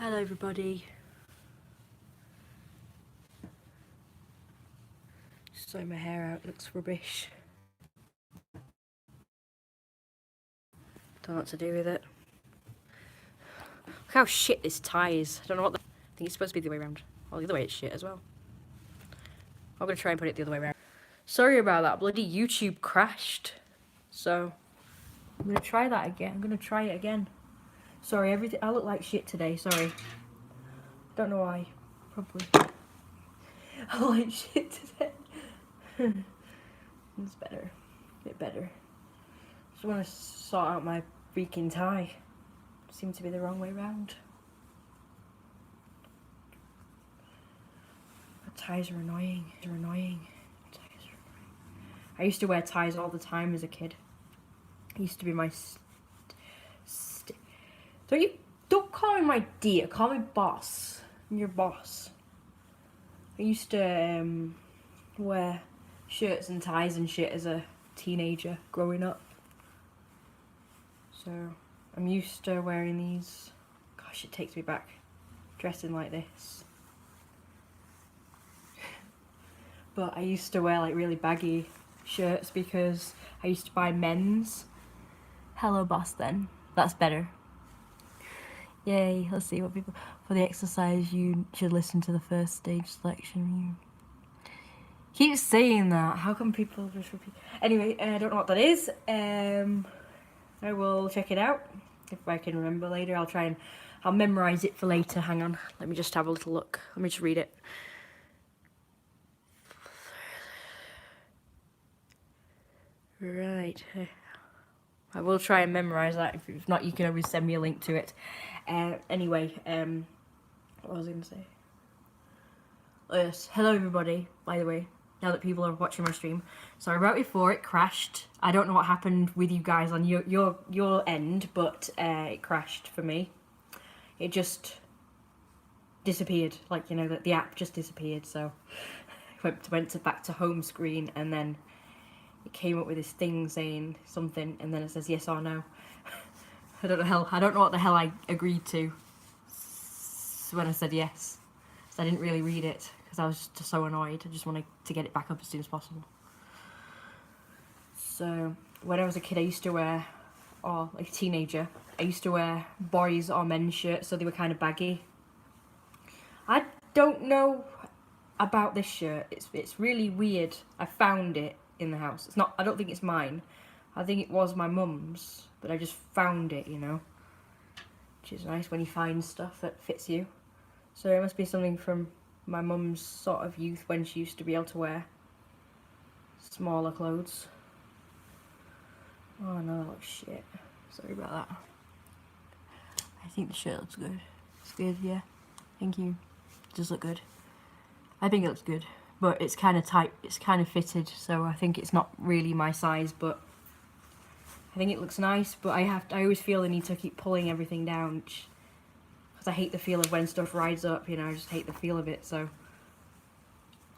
Hello everybody. Sorry, my hair out, it looks rubbish. Don't know what to do with it. Look how shit this tie is. I don't know what I think it's supposed to be the other way around. Well, the other way it's shit as well. I'm gonna try and put it the other way around. Sorry about that, bloody YouTube crashed. So, I'm gonna try that again. I'm gonna try it again. Sorry, I look like shit today, sorry. Don't know why. Probably. I look like shit today. It's better. A bit better. Just want to sort out my freaking tie. Seems to be the wrong way round. Ties are annoying. Ties are annoying. I used to wear ties all the time as a kid. It used to be my don't call me my dear, call me boss. I'm your boss. I used to wear shirts and ties and shit as a teenager growing up. So I'm used to wearing these. Gosh, it takes me back dressing like this. But I used to wear like really baggy shirts because I used to buy men's. Hello boss then. That's better. Yay, let's see what people... For the exercise, you should listen to the first stage selection. Keep saying that. How come people just repeat? Anyway, I don't know what that is. I will check it out. If I can remember later, I'll memorise it for later. Hang on. Let me just have a little look. Let me just read it. Right. I will try and memorise that. If not, you can always send me a link to it. Anyway, what was I going to say? Oh, yes. Hello, everybody, by the way, now that people are watching my stream. Sorry about before, it crashed. I don't know what happened with you guys on your end, but it crashed for me. It just disappeared. Like, you know, the app just disappeared, so I went back to home screen, and then it came up with this thing saying something, and then it says yes or no. I don't know what the hell I agreed to when I said yes. So I didn't really read it because I was just so annoyed. I just wanted to get it back up as soon as possible. So when I was a kid, I used to wear, or like a teenager, I used to wear boys or men's shirts, so they were kind of baggy. I don't know about this shirt. It's really weird. I found it in the house. It's not. I don't think it's mine. I think it was my mum's, but I just found it, you know. Which is nice when you find stuff that fits you. So it must be something from my mum's sort of youth when she used to be able to wear smaller clothes. Oh no, that looks shit. Sorry about that. I think the shirt looks good. It's good, yeah. Thank you. It does look good. I think it looks good. But it's kind of tight, it's kind of fitted, so I think it's not really my size, but I think it looks nice, but I always feel the need to keep pulling everything down, because I hate the feel of when stuff rides up, you know, I just hate the feel of it, so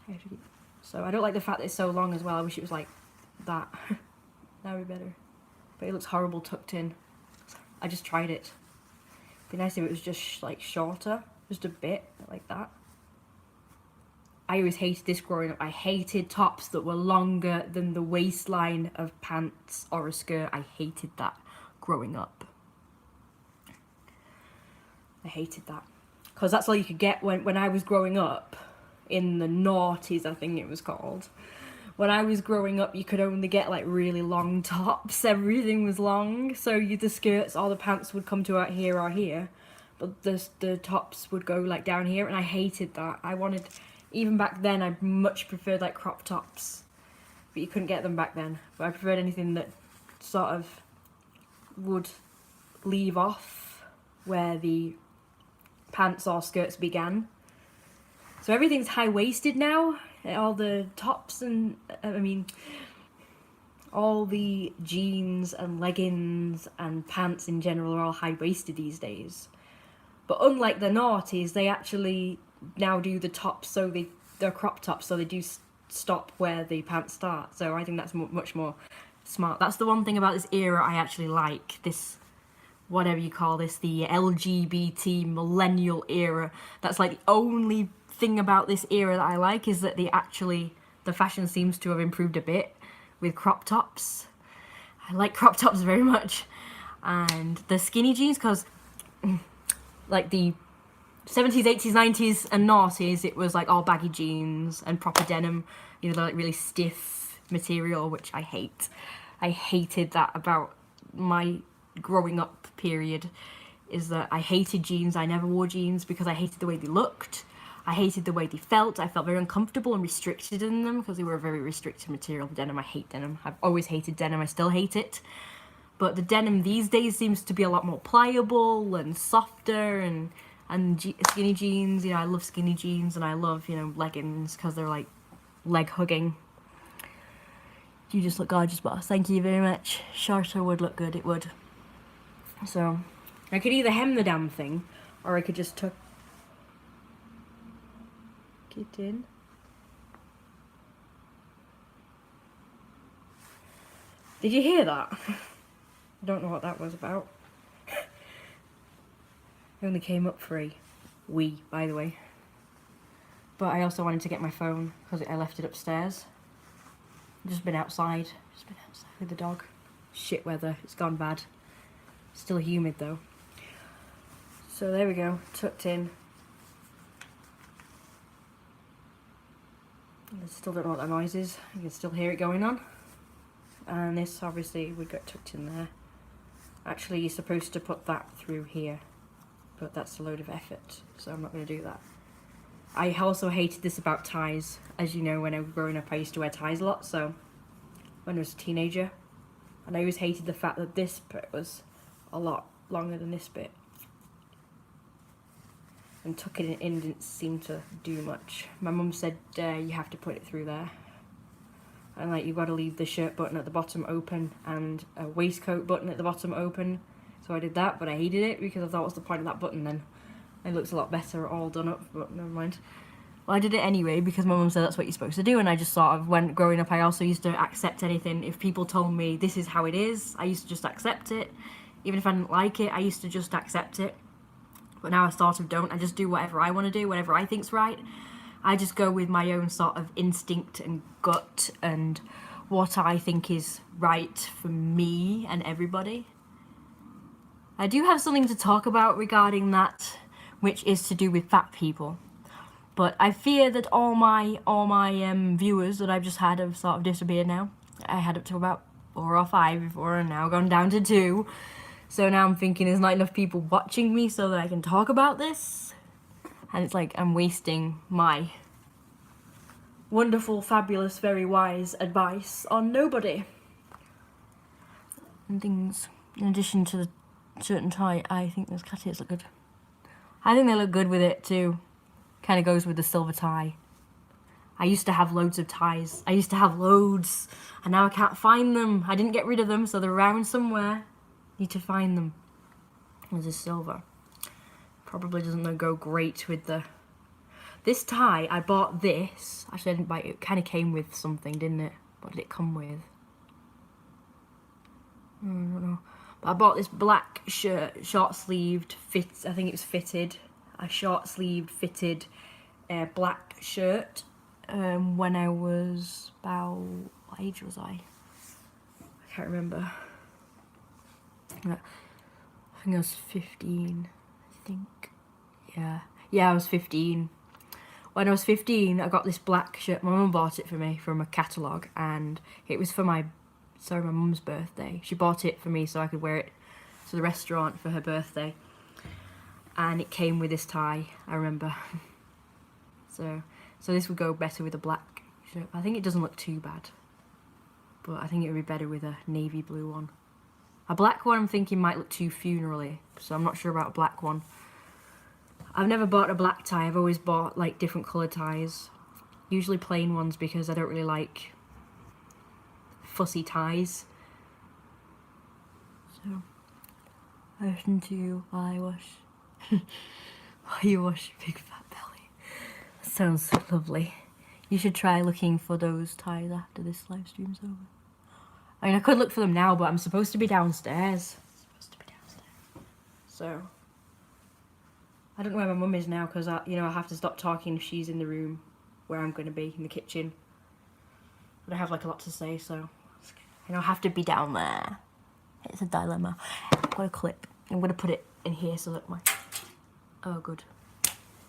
I don't like the fact that it's so long as well. I wish it was like that. That would be better. But it looks horrible tucked in. I just tried it. It'd be nice if it was just like shorter, just a bit, like that. I always hated this growing up. I hated tops that were longer than the waistline of pants or a skirt. I hated that growing up. I hated that. Because that's all you could get when I was growing up, in the noughties, I think it was called. When I was growing up, you could only get like really long tops. Everything was long. So the skirts or the pants would come to out here or here. But the tops would go like down here, and I hated that. Even back then, I much preferred like crop tops, but you couldn't get them back then. But I preferred anything that sort of would leave off where the pants or skirts began. So everything's high-waisted now. All the tops and, all the jeans and leggings and pants in general are all high-waisted these days. But unlike the noughties, they actually now do the tops, so they're crop tops, so they do stop where the pants start. So I think that's much more smart. That's the one thing about this era I actually like. This whatever you call this, the LGBT millennial era. That's like the only thing about this era that I like, is that the fashion seems to have improved a bit with crop tops. I like crop tops very much. And the skinny jeans, because like the 70s, 80s, 90s and noughties, it was like all baggy jeans and proper denim, you know, the like really stiff material, which I hate. I hated that about my growing up period, is that I hated jeans. I never wore jeans because I hated the way they looked. I hated the way they felt. I felt very uncomfortable and restricted in them because they were a very restricted material. Denim, I hate denim. I've always hated denim. I still hate it. But the denim these days seems to be a lot more pliable and softer, and skinny jeans, you know, I love skinny jeans, and I love, you know, leggings because they're like leg hugging. You just look gorgeous, boss. Thank you very much. Shorter would look good, it would. So, I could either hem the damn thing, or I could just tuck it in. Did you hear that? I don't know what that was about. It only came up for a wee, by the way. But I also wanted to get my phone because I left it upstairs. Just been outside with the dog. Shit weather, it's gone bad. Still humid though. So there we go, tucked in. I still don't know what that noise is. You can still hear it going on. And this obviously would get tucked in there. Actually, you're supposed to put that through here, but that's a load of effort, so I'm not going to do that. I also hated this about ties. As you know, when I was growing up, I used to wear ties a lot, so when I was a teenager. And I always hated the fact that this bit was a lot longer than this bit. And tucking it in didn't seem to do much. My mum said you have to put it through there. And like, you've got to leave the shirt button at the bottom open and a waistcoat button at the bottom open. So I did that, but I hated it because I thought, what's the point of that button then? It looks a lot better all done up, but never mind. Well, I did it anyway because my mum said that's what you're supposed to do, and I just sort of, when growing up, I also used to accept anything. If people told me this is how it is, I used to just accept it. Even if I didn't like it, I used to just accept it. But now I sort of don't. I just do whatever I want to do, whatever I think's right. I just go with my own sort of instinct and gut and what I think is right for me and everybody. I do have something to talk about regarding that, which is to do with fat people. But I fear that all my viewers that I've just had have sort of disappeared now. I had up to about 4 or 5 before, and now gone down to 2. So now I'm thinking there's not enough people watching me so that I can talk about this. And it's like I'm wasting my wonderful, fabulous, very wise advice on nobody. And things, in addition to the shirt and tie, I think those cat ears look good. I think they look good with it too. Kind of goes with the silver tie. I used to have loads of ties. I used to have loads, and now I can't find them. I didn't get rid of them, so they're around somewhere. Need to find them. There's a silver. Probably doesn't go great with the... This tie, I bought this. Actually, I didn't buy it. It kind of came with something, didn't it? What did it come with? I don't know. But I bought this black shirt, short-sleeved, I think it was fitted. A short-sleeved, fitted black shirt when I was about... What age was I? I can't remember. I think I was 15, I think. Yeah, I was 15. When I was 15, I got this black shirt. My mum bought it for me from a catalogue, and it was for my mum's birthday. She bought it for me so I could wear it to the restaurant for her birthday. And it came with this tie, I remember. So this would go better with a black shirt. I think it doesn't look too bad, but I think it would be better with a navy blue one. A black one I'm thinking might look too funeral-y, so I'm not sure about a black one. I've never bought a black tie. I've always bought like different coloured ties. Usually plain ones because I don't really like fussy ties. So I listen to you while I wash. While you wash your big fat belly. That sounds lovely. You should try looking for those ties after this live stream's over. I mean, I could look for them now, but I'm supposed to be downstairs. So I don't know where my mum is now because I have to stop talking if she's in the room where I'm going to be, in the kitchen. But I have like a lot to say, so I have to be down there. It's a dilemma. I've got a clip. I'm going to put it in here so that my... Oh, good.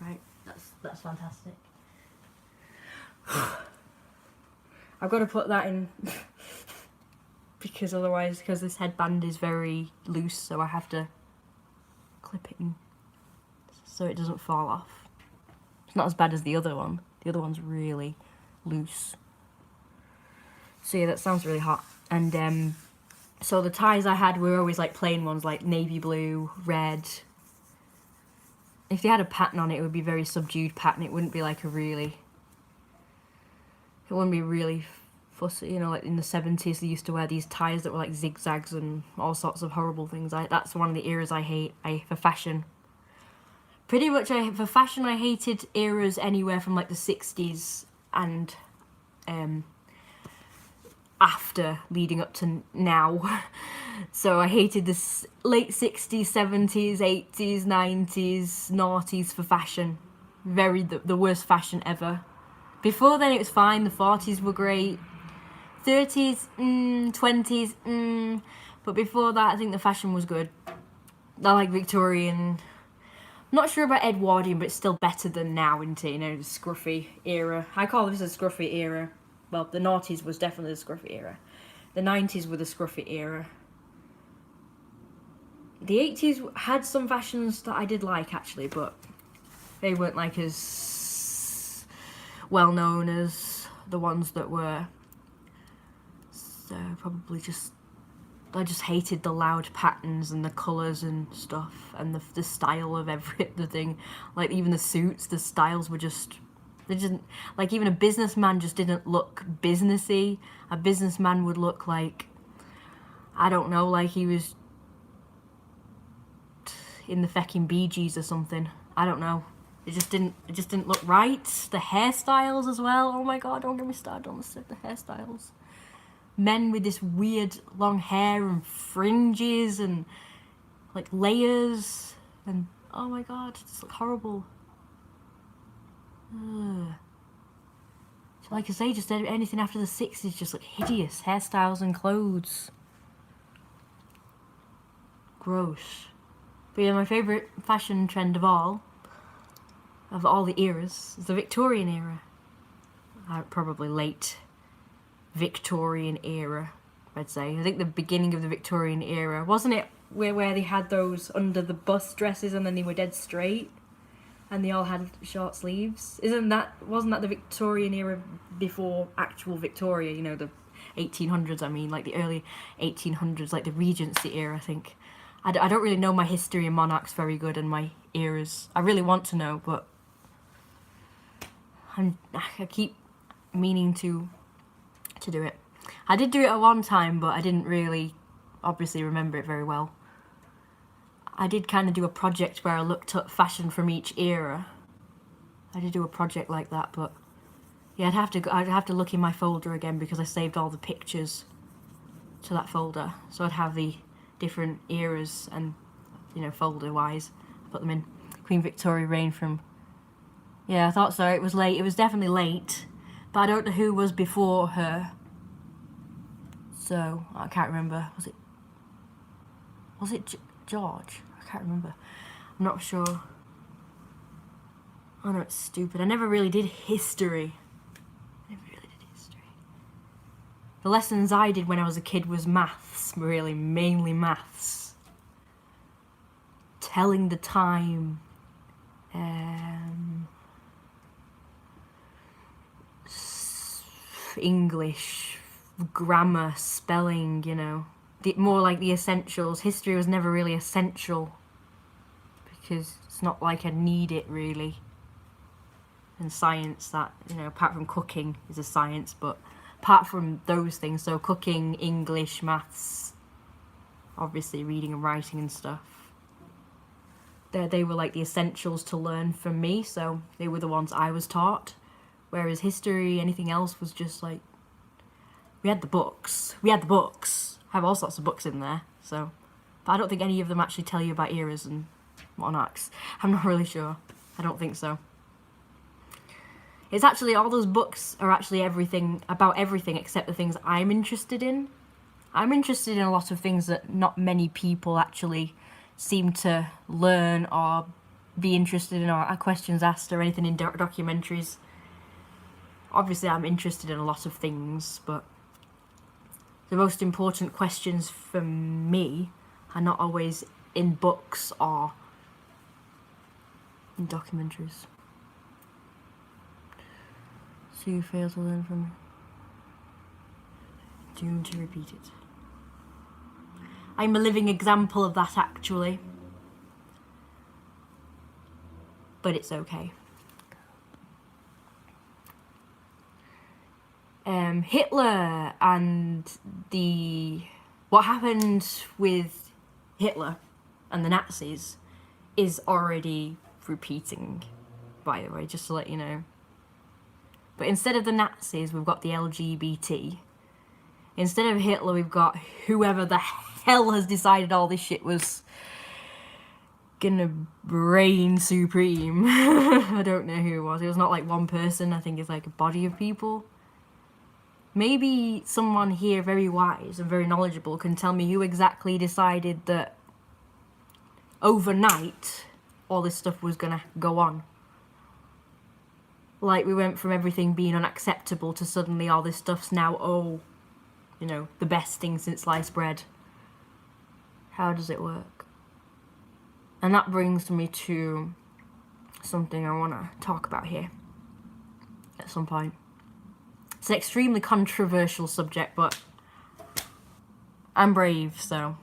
Right, that's fantastic. I've got to put that in because otherwise, because this headband is very loose, so I have to clip it in so it doesn't fall off. It's not as bad as the other one. The other one's really loose. So yeah, that sounds really hot. And so the ties I had were always like plain ones, like navy blue, red. If they had a pattern on it, it would be very subdued pattern. It wouldn't be like it wouldn't be really fussy, like in the 70s they used to wear these ties that were like zigzags and all sorts of horrible things. That's one of the eras I hate. For fashion. Pretty much for fashion I hated eras anywhere from like the 60s and after, leading up to now. So I hated this late 60s, 70s, 80s, 90s, noughties for fashion. The worst fashion ever. Before then it was fine, the 40s were great. 30s, 20s, but before that I think the fashion was good. I like Victorian. I'm not sure about Edwardian, but it's still better than now, isn't it? The scruffy era. I call this a scruffy era. Well, the noughties was definitely the scruffy era. The 90s were the scruffy era. The 80s had some fashions that I did like, actually, but they weren't like as well known as the ones that were. So probably I just hated the loud patterns and the colours and stuff, and the style of everything. Like even the suits, the styles were they didn't, like even a businessman just didn't look businessy. A businessman would look like, I don't know, like he was in the fecking Bee Gees or something. I don't know. It just didn't look right. The hairstyles as well. Oh my god, don't get me started on the hairstyles. Men with this weird long hair and fringes and like layers and oh my god, it's like horrible. Ugh. So like I say, just anything after the 60s, just like hideous hairstyles and clothes. Gross. But yeah, my favourite fashion trend of all the eras is the Victorian era. Probably late Victorian era, I'd say. I think the beginning of the Victorian era, wasn't it where they had those under the bust dresses and then they were dead straight and they all had short sleeves? Wasn't that the Victorian era before actual Victoria, the 1800s, I mean, like the early 1800s, like the Regency era, I think. I don't really know my history and monarchs very good and my eras. I really want to know, but I keep meaning to do it. I did do it at one time, but I didn't really obviously remember it very well. I did kind of do a project where I looked up fashion from each era. I did do a project like that, but yeah, I'd have to look in my folder again because I saved all the pictures to that folder. So I'd have the different eras and folder wise, I put them in. Queen Victoria reign from, yeah, I thought so. It was late. It was definitely late, but I don't know who was before her. So I can't remember. Was it George? I can't remember. I'm not sure. Oh no, it's stupid. I never really did history. The lessons I did when I was a kid was maths, really, mainly maths. Telling the time. English, grammar, spelling, more like the essentials. History was never really essential because it's not like I need it really. And science, that, apart from cooking is a science, but apart from those things, so cooking, English, maths, obviously reading and writing and stuff, they were like the essentials to learn from me, so they were the ones I was taught. Whereas history, anything else was just like, we had the books. I have all sorts of books in there, so But I don't think any of them actually tell you about eras and monarchs. I'm not really sure. I don't think so. It's actually, all those books are actually everything, about everything except the things I'm interested in. I'm interested in a lot of things that not many people actually seem to learn or be interested in, or questions asked or anything in documentaries. Obviously I'm interested in a lot of things, but the most important questions for me are not always in books or in documentaries. So you fail to learn from it. Doomed to repeat it. I'm a living example of that, actually. But it's okay. Hitler and what happened with Hitler and the Nazis is already repeating, by the way, just to let you know. But instead of the Nazis, we've got the LGBT. Instead of Hitler, we've got whoever the hell has decided all this shit was gonna reign supreme. I don't know who it was. It was not like one person. I think it's like a body of people. Maybe someone here very wise and very knowledgeable can tell me who exactly decided that overnight all this stuff was gonna go on. Like, we went from everything being unacceptable to suddenly all this stuff's now, oh, you know, the best thing since sliced bread. How does it work? And that brings me to something I want to talk about here at some point. It's an extremely controversial subject, but I'm brave, so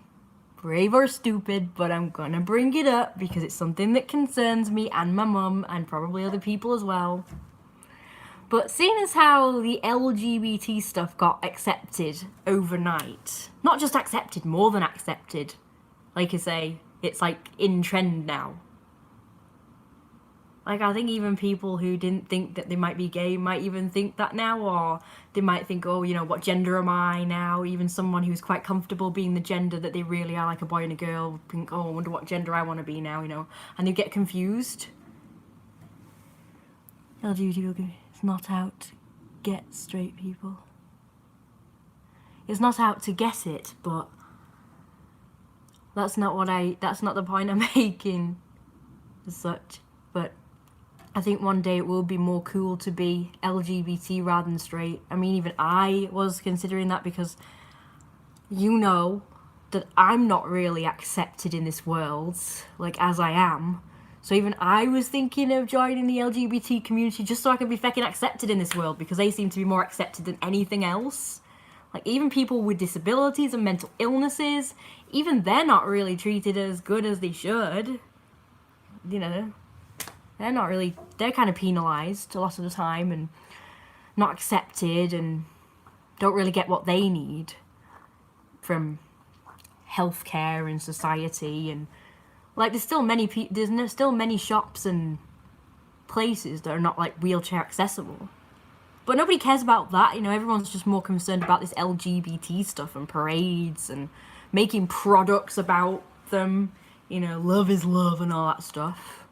brave or stupid, but I'm gonna bring it up because it's something that concerns me and my mum and probably other people as well. But seeing as how the LGBT stuff got accepted overnight, not just accepted, more than accepted, like I say, it's like in trend now. Like, I think even people who didn't think that they might be gay might even think that now, or they might think, oh, you know, what gender am I now? Even someone who's quite comfortable being the gender that they really are, like a boy and a girl, think, oh, I wonder what gender I want to be now, you know? And they get confused. LGBT, it's not out to get straight people. It's not out to get it, but that's not the point I'm making as such. But I think one day it will be more cool to be LGBT rather than straight. I mean, even I was considering that because you know that I'm not really accepted in this world, like, as I am. So even I was thinking of joining the LGBT community just so I could be fucking accepted in this world, because they seem to be more accepted than anything else. Like, even people with disabilities and mental illnesses, even they're not really treated as good as they should. You know, they're kind of penalised a lot of the time and not accepted and don't really get what they need from healthcare and society. And like, there's still many shops and places that are not like wheelchair accessible. But nobody cares about that, you know, everyone's just more concerned about this LGBT stuff and parades and making products about them, you know, love is love and all that stuff.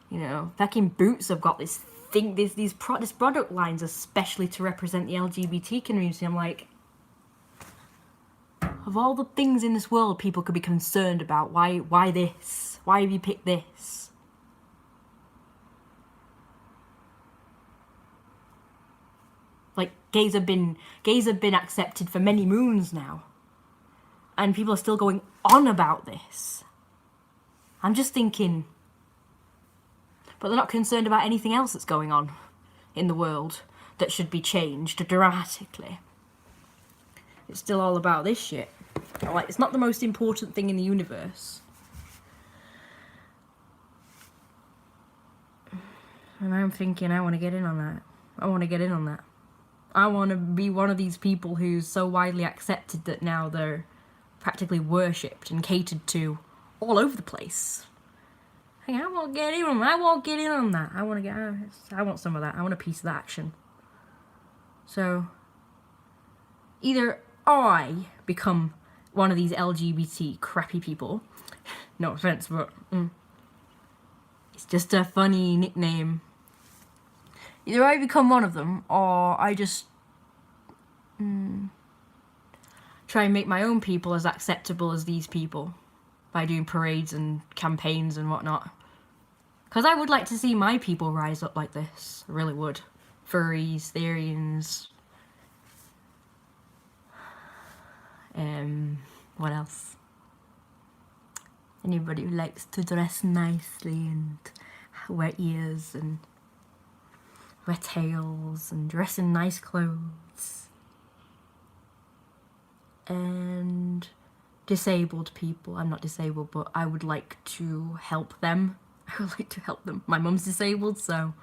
You know, fucking Boots have got this thing, this product lines especially to represent the LGBT community. I'm like, of all the things in this world people could be concerned about, why this? Why have you picked this? Like, gays have been accepted for many moons now. And people are still going on about this. I'm just thinking, but they're not concerned about anything else that's going on in the world that should be changed dramatically. It's still all about this shit. Like, it's not the most important thing in the universe. And I'm thinking, I want to get in on that. I want to be one of these people who's so widely accepted that now they're practically worshipped and catered to all over the place. Hey, I won't get in on that. I want some of that. I want a piece of that action. So, either I become one of these LGBT crappy people. No offense, but it's just a funny nickname. Either I become one of them, or I just try and make my own people as acceptable as these people by doing parades and campaigns and whatnot. Because I would like to see my people rise up like this. I really would. Furries, Therians. What else? Anybody who likes to dress nicely and wear ears and wear tails and dress in nice clothes. And disabled people. I'm not disabled, but I would like to help them. I would like to help them. My mum's disabled, so...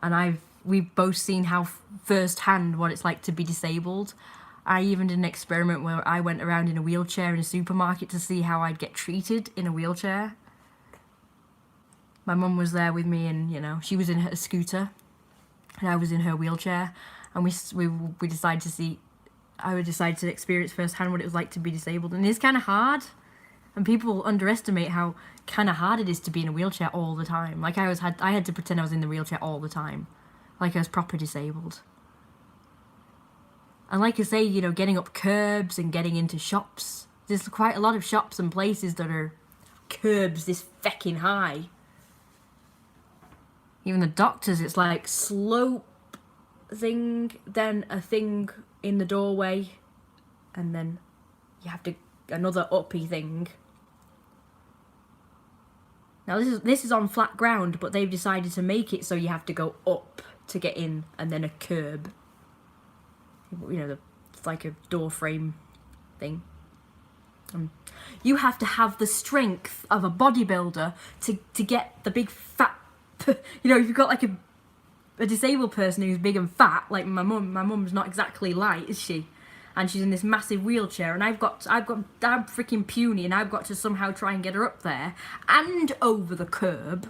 And we've both seen how firsthand what it's like to be disabled. I even did an experiment where I went around in a wheelchair in a supermarket to see how I'd get treated in a wheelchair. My mum was there with me, and, you know, she was in her scooter, and I was in her wheelchair, and we decided to see... I would decide to experience firsthand what it was like to be disabled, and it's kind of hard. And people underestimate how kind of hard it is to be in a wheelchair all the time. Like I had to pretend I was in the wheelchair all the time, like I was proper disabled. And like I say, you know, getting up curbs and getting into shops. There's quite a lot of shops and places that are curbs this fecking high. Even the doctors, it's like slope thing, then a thing in the doorway, and then you have to another uppy thing. Now this is on flat ground, but they've decided to make it so you have to go up to get in, and then a curb. You know, it's like a door frame thing. You have to have the strength of a bodybuilder to get the big fat. You know, if you've got like a disabled person who's big and fat, like my mum's not exactly light, is she? And she's in this massive wheelchair, and I'm freaking puny, and I've got to somehow try and get her up there and over the curb,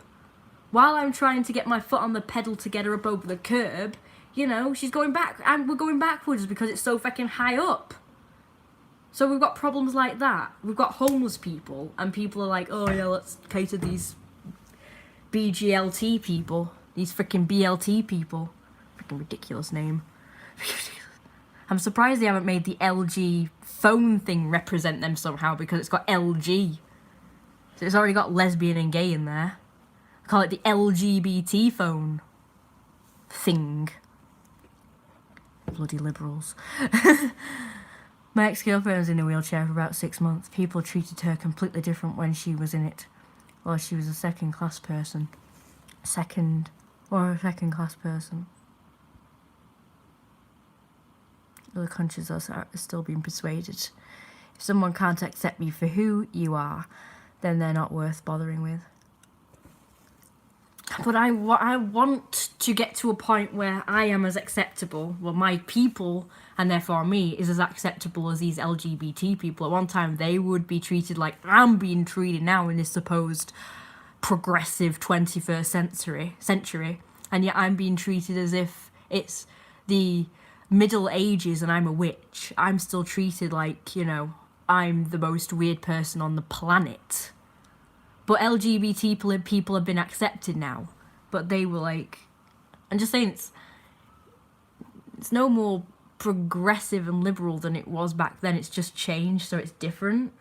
while I'm trying to get my foot on the pedal to get her up over the curb. You know, she's going back, and we're going backwards because it's so fucking high up. So we've got problems like that. We've got homeless people, and people are like, oh yeah, let's cater these BGLT people. These freaking BLT people. Freaking ridiculous name. I'm surprised they haven't made the LG phone thing represent them somehow, because it's got LG. So it's already got lesbian and gay in there. I call it the LGBT phone thing. Bloody liberals. My ex-girlfriend was in a wheelchair for about 6 months. People treated her completely different when she was in it. Well, she was a second-class person. Second-class person. Other countries are still being persuaded. If someone can't accept you for who you are, then they're not worth bothering with. But I want to get to a point where I am as acceptable, well, my people, and therefore me, is as acceptable as these LGBT people. At one time, they would be treated like I'm being treated now in this supposed progressive 21st century, and yet I'm being treated as if it's the Middle Ages and I'm a witch. I'm still treated like, you know, I'm the most weird person on the planet. But LGBT people have been accepted now. But they were like... I'm just saying, it's no more progressive and liberal than it was back then. It's just changed, so it's different.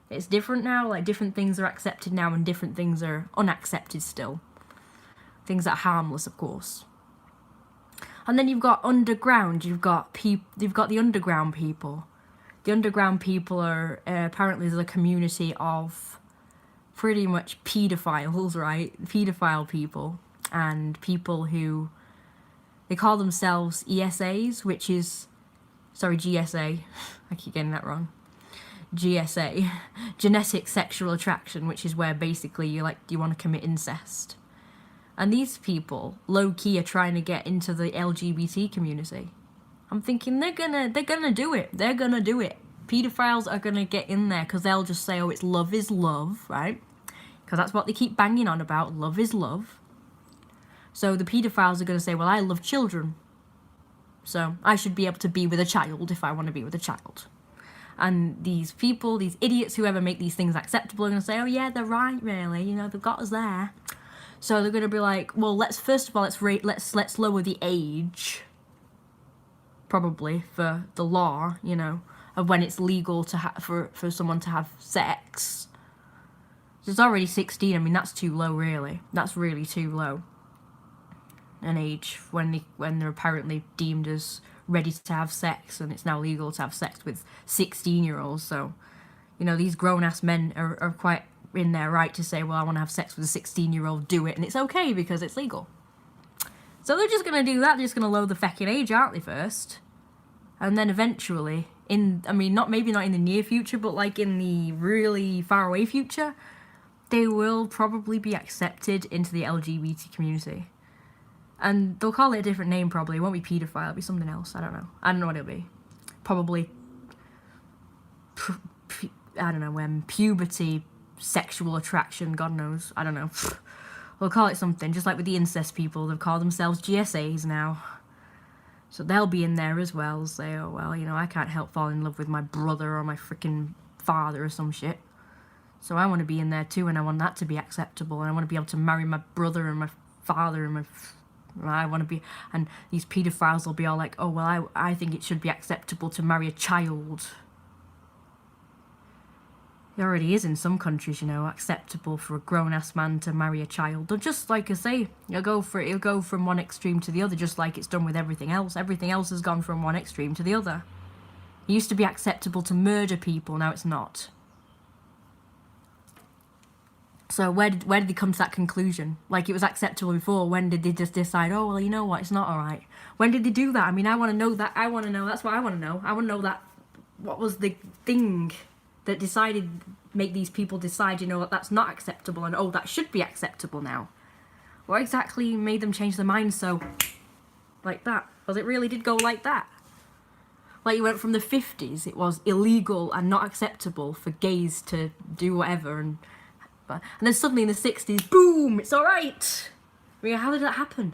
It's different now. Like, different things are accepted now and different things are unaccepted still. Things that are harmless, of course. And then you've got underground. You've got the underground people. The underground people are... apparently there's a community of... pretty much paedophiles, right? Paedophile people, and people who, they call themselves ESAs, which is, sorry, GSA, I keep getting that wrong, GSA, genetic sexual attraction, which is where basically you want to commit incest. And these people, low-key, are trying to get into the LGBT community. I'm thinking they're gonna do it. They're gonna do it. Paedophiles are gonna get in there because they'll just say, oh, it's love is love, right? Because that's what they keep banging on about. Love is love. So the paedophiles are going to say, well, I love children. So I should be able to be with a child if I want to be with a child. And these people, these idiots, whoever make these things acceptable, are going to say, oh yeah, they're right, really, you know, they've got us there. So they're going to be like, well, let's lower the age, probably, for the law, you know, of when it's legal to for someone to have sex. So it's already 16. I mean, that's too low, really. That's really too low an age when they're apparently deemed as ready to have sex, and it's now legal to have sex with 16-year-olds. So, you know, these grown-ass men are quite in their right to say, well, I want to have sex with a 16-year-old, do it, and it's okay because it's legal. So they're just going to do that. They're just going to lower the fucking age, aren't they, first? And then eventually, maybe not in the near future, but like in the really far away future, they will probably be accepted into the LGBT community. And they'll call it a different name, probably. It won't be paedophile, it'll be something else. I don't know. I don't know what it'll be. Probably, puberty, sexual attraction, God knows. I don't know. They'll call it something, just like with the incest people. They've called themselves GSAs now. So they'll be in there as well. Say, oh, well, you know, I can't help falling in love with my brother or my freaking father or some shit. So I want to be in there too, and I want that to be acceptable. And I want to be able to marry my brother and my father and I want to be, and these paedophiles will be all like, oh, well, I think it should be acceptable to marry a child. It already is in some countries, you know, acceptable for a grown-ass man to marry a child. Or just like I say, it'll go from one extreme to the other, just like it's done with everything else. Everything else has gone from one extreme to the other. It used to be acceptable to murder people, now it's not. So where did they come to that conclusion? Like, it was acceptable before. When did they just decide, oh, well, you know what, it's not alright? When did they do that? I mean, I want to know that. That's what I want to know. I want to know that. What was the thing that make these people decide, you know what, that's not acceptable, and oh, that should be acceptable now? What exactly made them change their minds so, like that? Because it really did go like that. Like, you went from the 50s, it was illegal and not acceptable for gays to do whatever, and then suddenly in the 60s, boom, it's alright! I mean, how did that happen?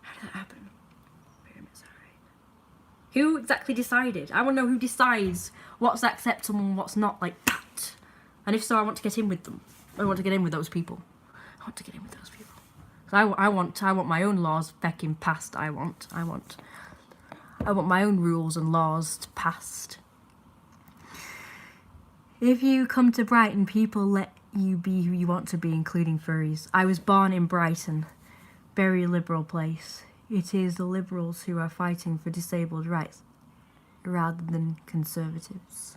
It's alright. Who exactly decided? I want to know who decides what's acceptable and what's not, like that. And if so, I want to get in with them. I want to get in with those people. I want my own laws fecking passed. I want my own rules and laws passed. If you come to Brighton, people let you be who you want to be, including furries. I was born in Brighton. Very liberal place. It is the liberals who are fighting for disabled rights, rather than conservatives.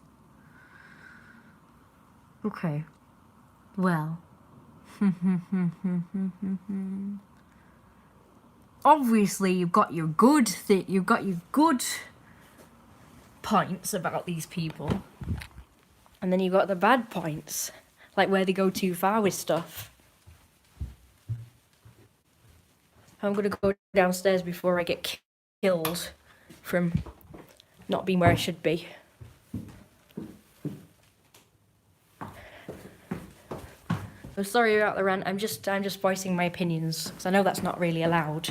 Okay. Well. Obviously, you've got your good points about these people. And then you've got the bad points, like where they go too far with stuff. I'm going to go downstairs before I get killed from not being where I should be. I'm sorry about the rant. I'm just voicing my opinions, because I know that's not really allowed,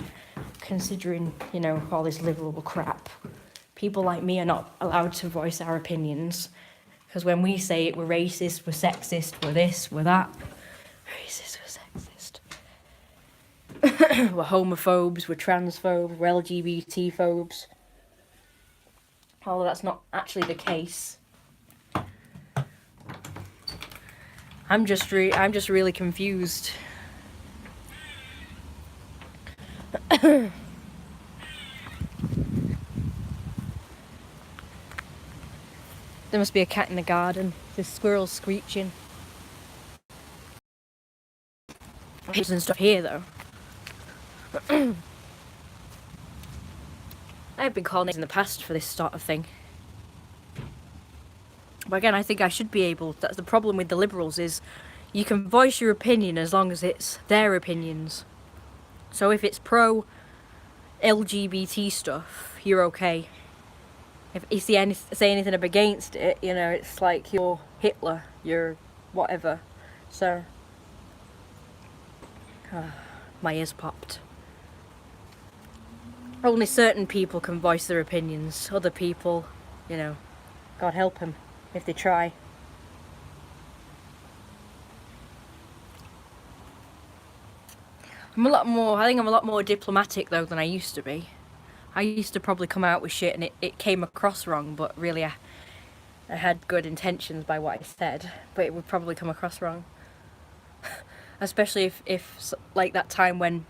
considering, you know, all this liberal crap. People like me are not allowed to voice our opinions. Because when we say it, we're racist, we're sexist, we're this, we're that. Racist, we're sexist. We're homophobes, we're transphobes, we're LGBT phobes. Although that's not actually the case. I'm just really confused. There must be a cat in the garden. There's squirrels screeching. There's and stuff here, though. I've been called names in the past for this sort of thing. But again, I think I should be able... That's the problem with the liberals, is you can voice your opinion as long as it's their opinions. So if it's pro-LGBT stuff, you're okay. If you say anything up against it, you know, it's like you're Hitler, you're whatever. So, my ears popped. Only certain people can voice their opinions. Other people, you know, God help them if they try. I think I'm a lot more diplomatic though than I used to be. I used to probably come out with shit and it came across wrong, but really I had good intentions by what I said, but it would probably come across wrong. Especially if like that time when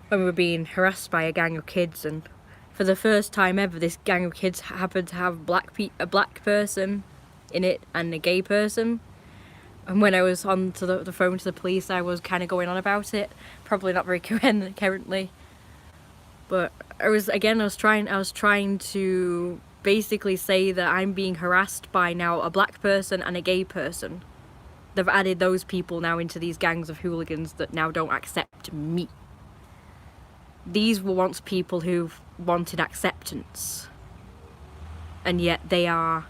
we were being harassed by a gang of kids, and for the first time ever this gang of kids happened to have a black person in it and a gay person. And when I was on to the phone to the police, I was kind of going on about it, probably not very coherently. But I was trying to basically say that I'm being harassed by now a black person and a gay person. They've added those people now into these gangs of hooligans that now don't accept me. These were once people who wanted acceptance, and yet they are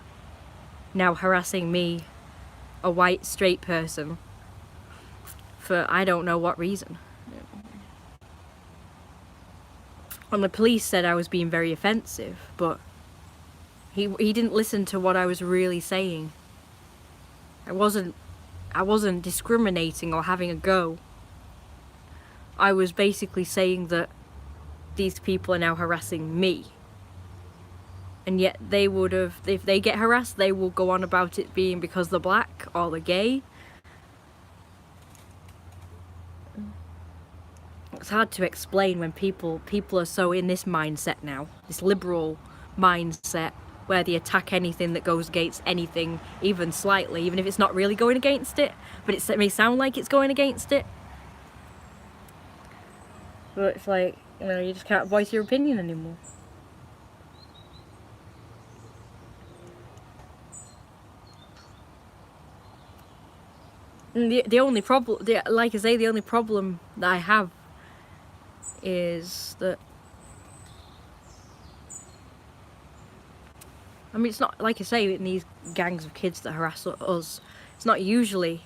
now harassing me, a white straight person, for I don't know what reason. And the police said I was being very offensive, but he didn't listen to what I was really saying. I wasn't discriminating or having a go. I was basically saying that these people are now harassing me. And yet they would have, if they get harassed, they will go on about it being because they're black or they're gay. It's hard to explain when people are so in this mindset now, this liberal mindset, where they attack anything that goes against anything, even slightly, even if it's not really going against it, but it may sound like it's going against it. But it's like, you just can't voice your opinion anymore. And the only problem, like I say, the only problem that I have is that, I mean, it's not, like I say, in these gangs of kids that harass us, it's usually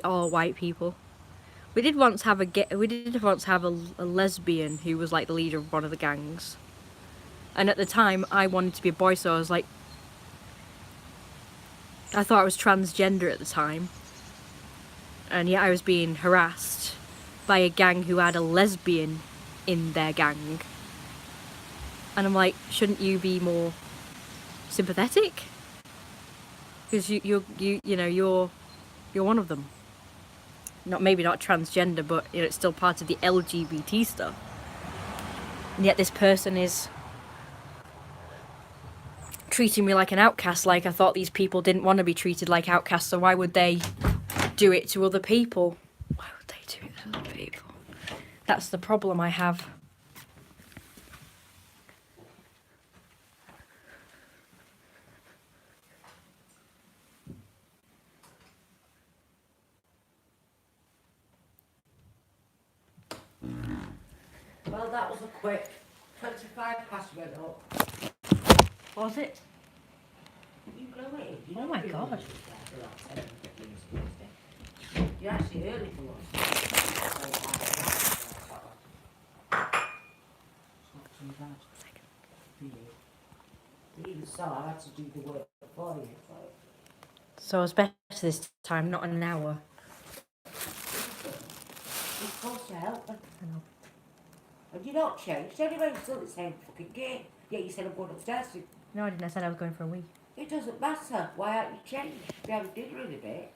all white people. We did once have a lesbian who was like the leader of one of the gangs. And at the time, I wanted to be a boy, so I was like, I thought I was transgender at the time. And yet I was being harassed by a gang who had a lesbian in their gang. And I'm like, shouldn't you be more sympathetic? Because you're one of them. Maybe not transgender, but it's still part of the LGBT stuff. And yet this person is treating me like an outcast, like I thought these people didn't want to be treated like outcasts, so why would they do it to other people? Why would they do it to other people? That's the problem I have. Well, that was a quick 25 past went up. Was it? You go away. Oh my God. You're actually early for us. It's not too bad. Even so, I had to do the work for you. So it's better this time, not an hour. You're supposed to help them. I know. Have you not changed? Anyway, you're still the same fucking game. Yeah, you said I'm going upstairs. No, I didn't. I said I was going for a wee. It doesn't matter. Why aren't you changed? We haven't dinner in a bit.